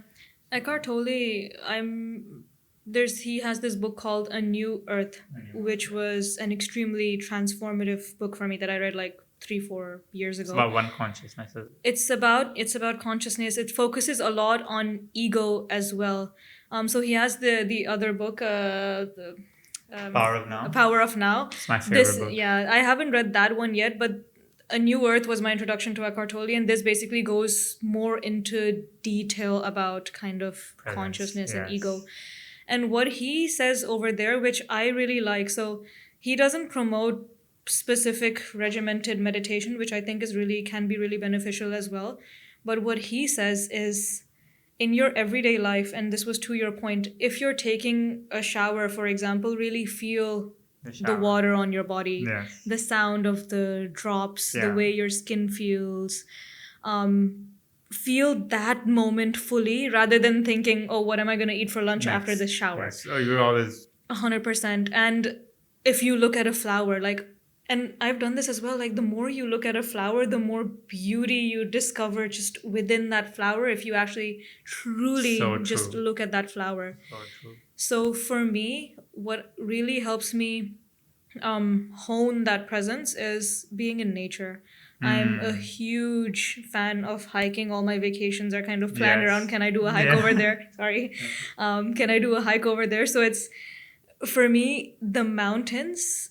Eckhart Tolle, I'm he has this book called A New Earth, which was an extremely transformative book for me that I read like 3-4 years It's ago. about one consciousness. It's about consciousness. It focuses a lot on ego as well. So he has the other book, the Power of Now. Power of Now. It's my favorite book. Yeah, I haven't read that one yet, but A New Earth was my introduction to Eckhart Tolle, and this basically goes more into detail about kind of Presence, consciousness and yes. ego. And what he says over there, which I really like, so he doesn't promote specific regimented meditation, which I think can be really beneficial as well. But what he says is, in your everyday life, and this was to your point, if you're taking a shower, for example, really feel the water on your body, Yes. the sound of the drops, the Yeah. way your skin feels. Feel that moment fully rather than thinking, oh, what am I going to eat for lunch after this shower? Yes. Oh, you're always 100%. And if you look at a flower, like, and I've done this as well, like the more you look at a flower, the more beauty you discover just within that flower if you actually truly So just true. look at that flower. So true. So for me, what really helps me hone that presence is being in nature. I'm a huge fan of hiking. All my vacations are kind of planned Yes. around, can I do a hike Yeah. over there? Sorry. Can I do a hike over there? So it's, for me, the mountains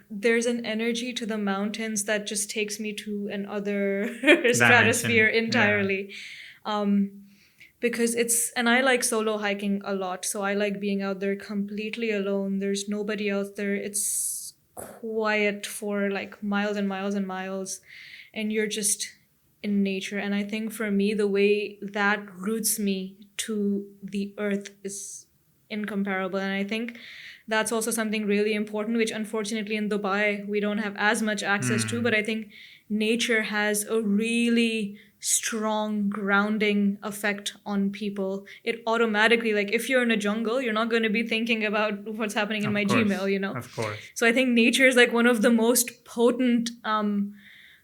there's an energy to the mountains that just takes me to another stratosphere entirely. Because and I like solo hiking a lot, so I like being out there completely alone. There's nobody out there. It's quiet for like miles and miles and miles, and you're just in nature. And I think for me, the way that roots me to the earth is incomparable. And I think that's also something really important, which unfortunately in Dubai we don't have as much access to. But I think nature has a really strong grounding effect on people. It automatically, like if you're in a jungle, you're not going to be thinking about what's happening in my Gmail, you know? Of course. So I think nature is like one of the most potent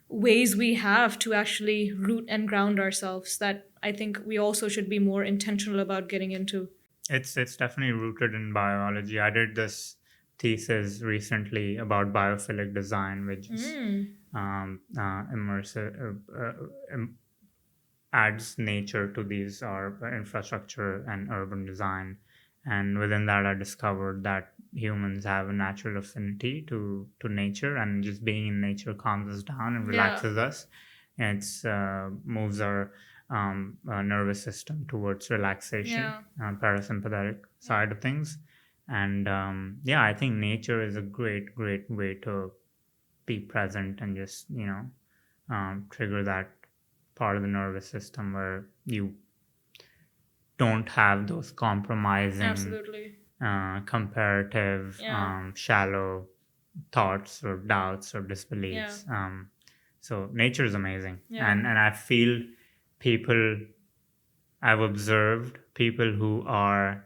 ways we have to actually root and ground ourselves, that I think we also should be more intentional about getting into. It's definitely rooted in biology. I did this thesis recently about biophilic design, which is immersive, adds nature to these our infrastructure and urban design. And within that, I discovered that humans have a natural affinity to nature, and just being in nature calms us down and relaxes us. And it's moves our nervous system towards relaxation, parasympathetic side of things. And I think nature is a great way to be present and just trigger that part of the nervous system where you don't have those compromising, comparative, shallow thoughts or doubts or disbeliefs. So nature is amazing. And I feel I've observed people who are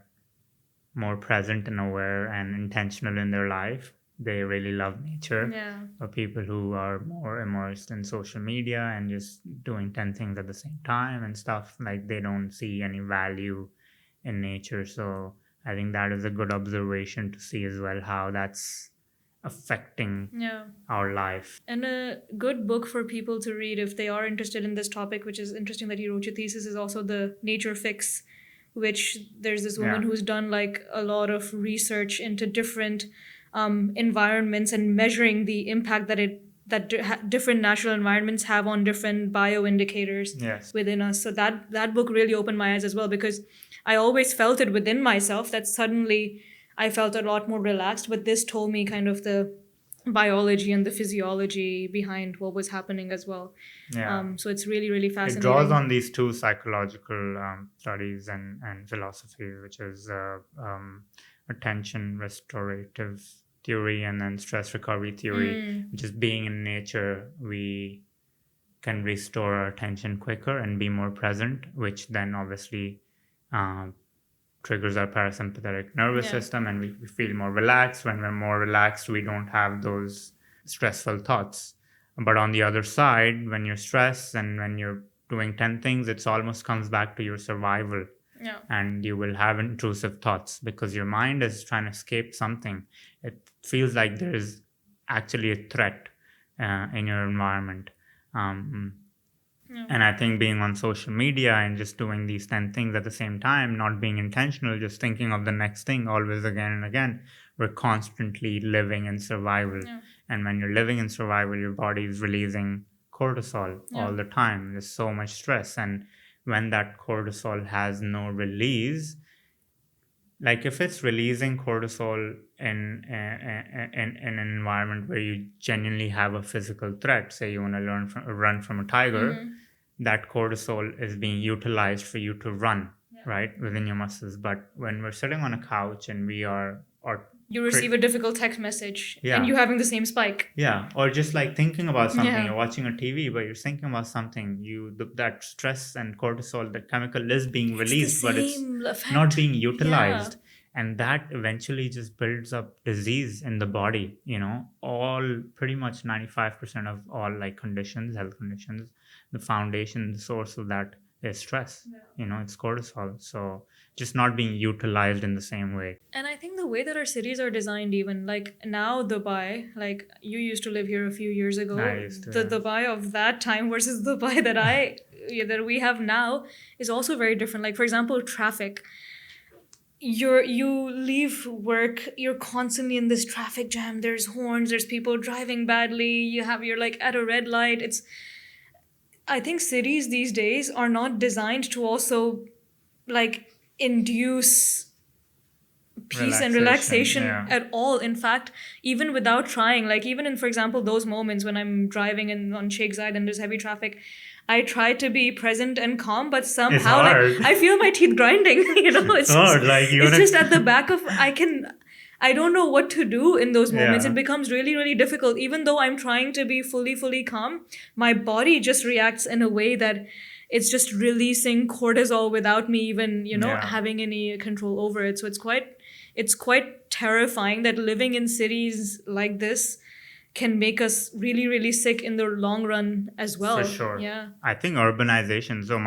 more present and aware and intentional in their life, they really love nature. Or people who are more immersed in social media and just doing 10 things at the same time and stuff, like they don't see any value in nature. So I think that is a good observation to see as well, how that's affecting our life. And a good book for people to read if they are interested in this topic, which is interesting that you wrote your thesis, is also The Nature Fix, which there's this woman who's done like a lot of research into different environments and measuring the impact that different natural environments have on different bioindicators within us. So that book really opened my eyes as well, because I always felt it within myself that suddenly I felt a lot more relaxed, but this told me kind of the biology and the physiology behind what was happening as well. So it's really, really fascinating. It draws on these two psychological studies and philosophy, which is attention restorative theory and then stress recovery theory, which is being in nature, we can restore our attention quicker and be more present, which then obviously triggers our parasympathetic nervous system, and we feel more relaxed. When we're more relaxed, we don't have those stressful thoughts. But on the other side, when you're stressed and when you're doing 10 things, it almost comes back to your survival. Yeah. and you will have intrusive thoughts because your mind is trying to escape something. It feels like there is actually a threat in your environment. Um, Yeah. and I think being on social media and just doing these 10 things at the same time, not being intentional, just thinking of the next thing always again and again, we're constantly living in survival. Yeah. And when you're living in survival, your body is releasing cortisol Yeah. all the time. There's so much stress. And when that cortisol has no release, like if it's releasing cortisol in an environment where you genuinely have a physical threat, say you want to run from a tiger, Mm-hmm. that cortisol is being utilized for you to run, Yeah. right, within your muscles. But when we're sitting on a couch and we are, or You receive a difficult text message and yeah, you having the same spike. yeah, or just like thinking about something, Yeah. you're watching a TV, but you're thinking about something, that stress and cortisol, that chemical is being released, but it's Same effect. not being Yeah. utilized. And that eventually just builds up disease in the body. All pretty much 95% of all like conditions, health conditions, the foundation, the source of that is stress. It's cortisol. So just not being utilized in the same way. And I think the way that our cities are designed, even like now Dubai, like you used to live here a few years ago, I used to, the yeah. Dubai of that time versus the Dubai that we have now is also very different. Like for example, traffic. You leave work, you're constantly in this traffic jam. There's horns, there's people driving badly. You're like at a red light. I think cities these days are not designed to also like induce peace and relaxation Yeah. at all. In fact, even without trying, like even in, for example, those moments when I'm driving on Sheikh Zayed and there's heavy traffic, I try to be present and calm, but somehow like hard. I feel my teeth grinding. It's hard. Like it's just at the back of I don't know what to do in those moments. Yeah. It becomes really, really difficult. Even though I'm trying to be fully calm, my body just reacts in a way that it's just releasing cortisol without me even, Yeah. having any control over it. So it's quite terrifying that living in cities like this can make us really, really sick in the long run as well. For sure. Yeah. I think urbanization. So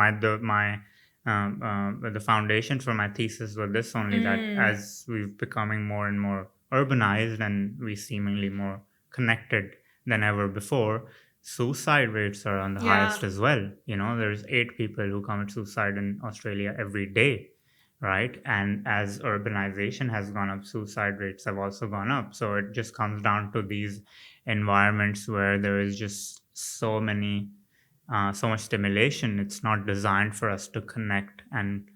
the foundation for my thesis was this only, that as we're becoming more and more urbanized and we seemingly more connected than ever before, suicide rates are on the Yeah. highest as well. There's 8 people who commit suicide in Australia every day, right? And as urbanization has gone up, suicide rates have also gone up. So it just comes down to these environments where there is just so much stimulation. It's not designed for us to connect and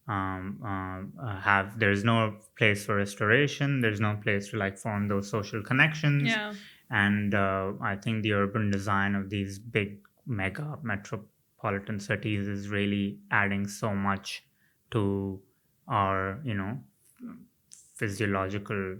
have. There's no place for restoration. There's no place to like form those social connections. Yeah. And I think the urban design of these big mega metropolitan cities is really adding so much to our physiological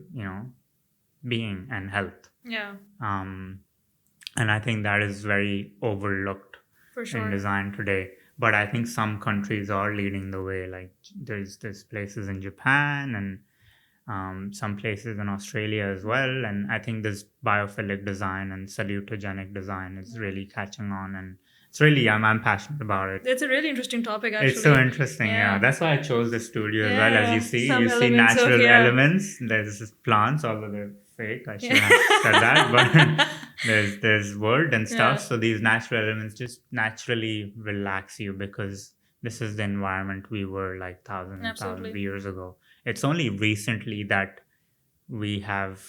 being and health. Yeah. And I think that is very overlooked For sure. in design today. But I think some countries are leading the way. Like there's places in Japan and some places in Australia as well. And I think this biophilic design and salutogenic design is really catching on, and it's really I'm passionate about it. It's a really interesting topic, actually. It's so interesting, yeah. That's why I chose the studio as well. As you see, some you see elements of- natural yeah. elements. There's plants, although they're fake. I shouldn't have said that, but there's wood and stuff. Yeah. So these natural elements just naturally relax you because this is the environment we were like thousands and thousands of Absolutely. years ago. It's only recently that we have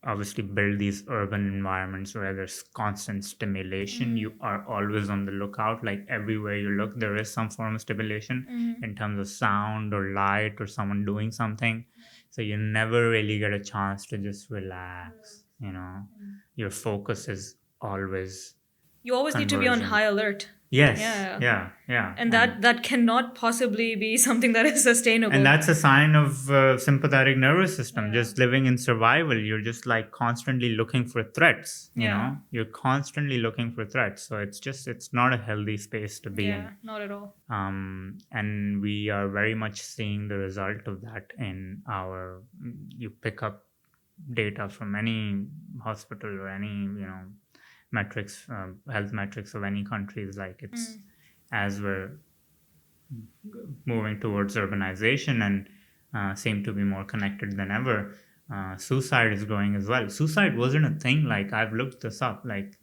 obviously build these urban environments where there's constant stimulation. You are always on the lookout. Like everywhere you look, there is some form of stimulation in terms of sound or light or someone doing something. So you never really get a chance to just relax. Your focus is always You always need to be on conversion. high alert. Yes. Yeah. Yeah. And that cannot possibly be something that is sustainable. And that's a sign of sympathetic nervous system. Just living in survival, you're just like constantly looking for threats. You're constantly looking for threats. So it's not a healthy space to be in. Not at all. And we are very much seeing the result of that in you pick up data from any hospital or any metrics, health metrics of any countries. Like it's as we're moving towards urbanization and seem to be more connected than ever. Suicide is growing as well. Suicide wasn't a thing. Like, I've looked this up. Like,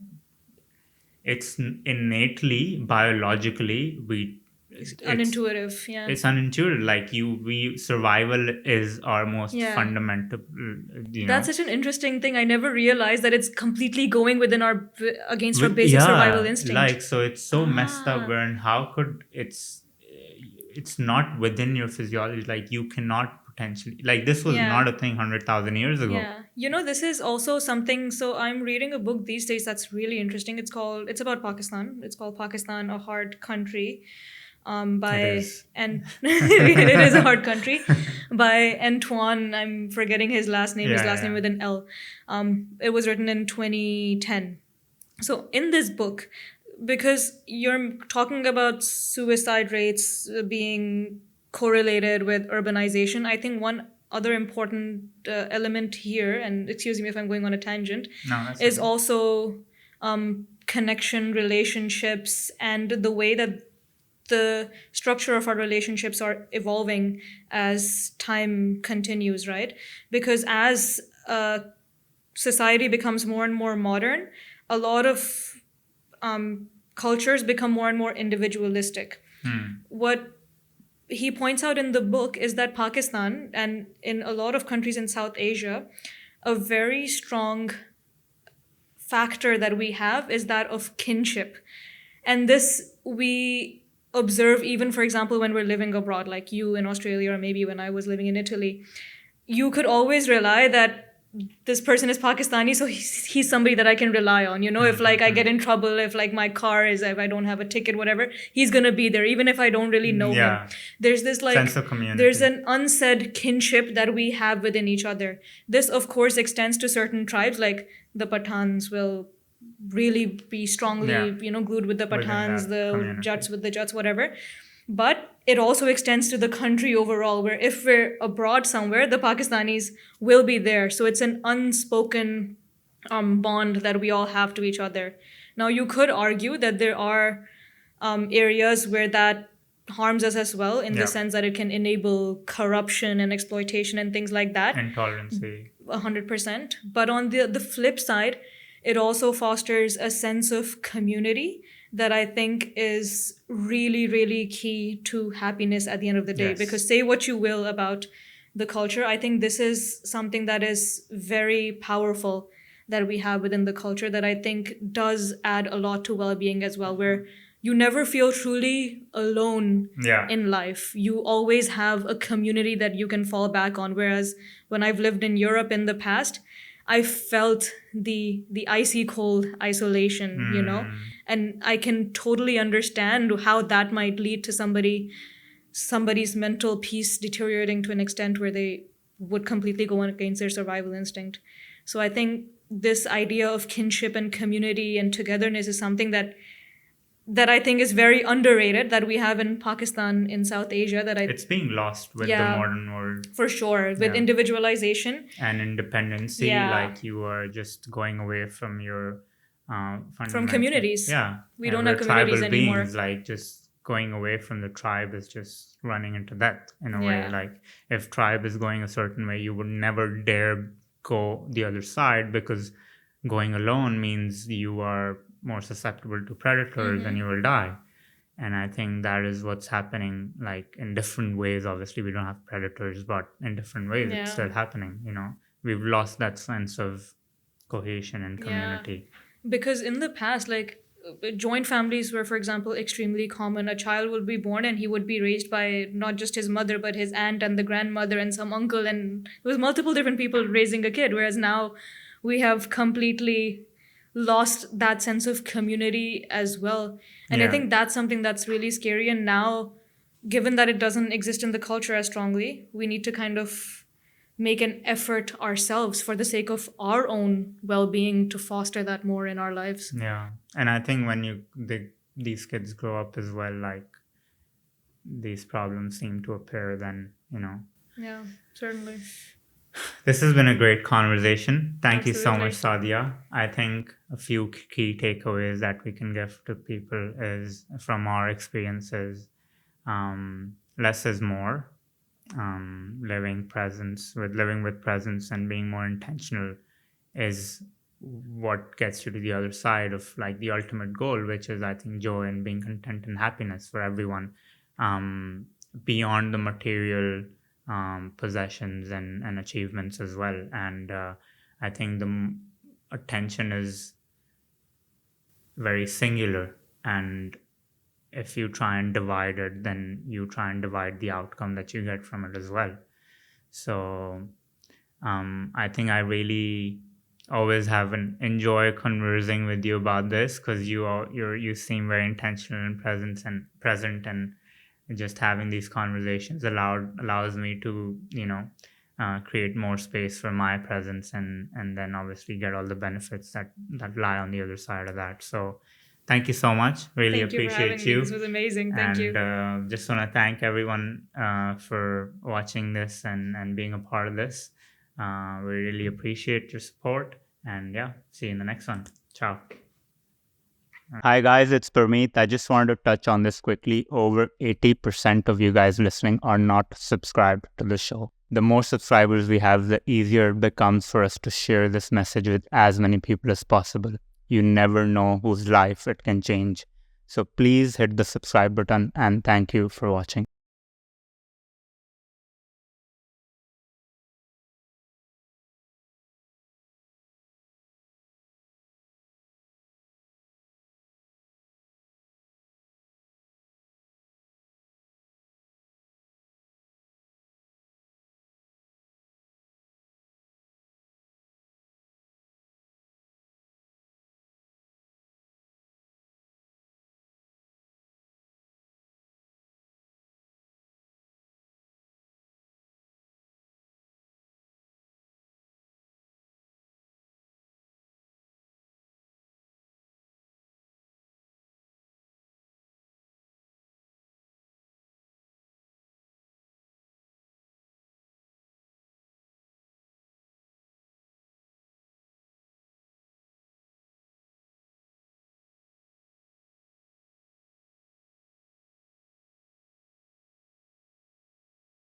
it's innately biologically it's Unintuitive. Yeah. it's unintuitive. Like, we survival is our most Yeah. fundamental. That's such an interesting thing. I never realized that it's completely going within our against our With, basic survival yeah, instinct. like, so it's so messed up. Ah. Where and how could it's not within your physiology. Like, you cannot potentially, like, this was Yeah. not a thing 100,000 years ago. Yeah. This is also something. So I'm reading a book these days that's really interesting. It's about Pakistan. It's called Pakistan, a Hard Country. By It is. and it is a hard country by Antoine. I'm forgetting his last name. His Yeah, last name yeah. with an L. It was written in 2010. So in this book, because you're talking about suicide rates being correlated with urbanization, I think one other important element here, and excuse me if I'm going on a tangent, No, that's is okay. also connection, relationships, and the way that the structure of our relationships are evolving as time continues, right? Because as society becomes more and more modern, a lot of cultures become more and more individualistic. What he points out in the book is that Pakistan and in a lot of countries in South Asia, a very strong factor that we have is that of kinship. And this we observe even, for example, when we're living abroad, like you in Australia, or maybe when I was living in Italy. You could always rely that this person is Pakistani, so he's somebody that I can rely on. If like I get in trouble, if like my car is, if I don't have a ticket, whatever, he's gonna be there, even if I don't really know Yeah. him. There's this like Sense of community. there's an unsaid kinship that we have within each other. This, of course, extends to certain tribes, like the Pathans will really be strongly, Yeah. glued with the Within Pathans, that the community. Jats with the Jats, whatever. But it also extends to the country overall, where if we're abroad somewhere, the Pakistanis will be there. So it's an unspoken bond that we all have to each other. Now, you could argue that there are areas where that harms us as well, in Yeah. the sense that it can enable corruption and exploitation and things like that. Intolerancy. 100%. But on the flip side, it also fosters a sense of community that I think is really, really key to happiness at the end of the day. Yes. Because say what you will about the culture, I think this is something that is very powerful that we have within the culture that I think does add a lot to well-being as well, where you never feel truly alone Yeah. in life. You always have a community that you can fall back on. Whereas when I've lived in Europe in the past, I felt the icy cold isolation, and I can totally understand how that might lead to somebody's mental peace deteriorating to an extent where they would completely go against their survival instinct. So I think this idea of kinship and community and togetherness is something that I think is very underrated, that we have in Pakistan, in South Asia, that It's being lost with Yeah. the modern world for sure, with Yeah. individualization. and independency. Yeah. Like, you are just going away from your fundamental, communities. Yeah. We And don't we're have communities tribal anymore. beings, like, just going away from the tribe is just running into death in a way. Yeah. Like, if tribe is going a certain way, you would never dare go the other side, because going alone means you are more susceptible to predators and you will die. And I think that is what's happening, like, in different ways. Obviously, we don't have predators, but in different ways, Yeah. it's still happening. We've lost that sense of cohesion and Yeah. community. Because in the past, like joint families were, for example, extremely common. A child would be born and he would be raised by not just his mother, but his aunt and the grandmother and some uncle. And it was multiple different people raising a kid. Whereas now we have completely lost that sense of community as well. And I Yeah. think that's something that's really scary. And now, given that it doesn't exist in the culture as strongly, we need to kind of make an effort ourselves for the sake of our own well-being to foster that more in our lives. Yeah. And I think when these kids grow up as well, like, these problems seem to appear, then. Yeah, certainly. This has been a great conversation. Thank you so Absolutely. much, Sadia. I think a few key takeaways that we can give to people is, from our experiences, less is more. Living with presence and being more intentional is what gets you to the other side of like the ultimate goal, which is, I think, joy and being content and happiness for everyone, beyond the material possessions and achievements as well. And I think attention is very singular, and if you try and divide it, then you try and divide the outcome that you get from it as well. So I think I really always have an enjoy conversing with you about this, because you seem very intentional and present, and just having these conversations allows me to create more space for my presence, and then obviously get all the benefits that lie on the other side of that. So thank you so much. Really Thank you for appreciate having me. This was amazing. Thank you. And just want to thank everyone for watching this and being a part of this. We really appreciate your support. And yeah, see you in the next one. Ciao. Hi guys, it's Permeet. I just wanted to touch on this quickly. Over 80% of you guys listening are not subscribed to the show. The more subscribers we have, the easier it becomes for us to share this message with as many people as possible. You never know whose life it can change. So please hit the subscribe button, and thank you for watching.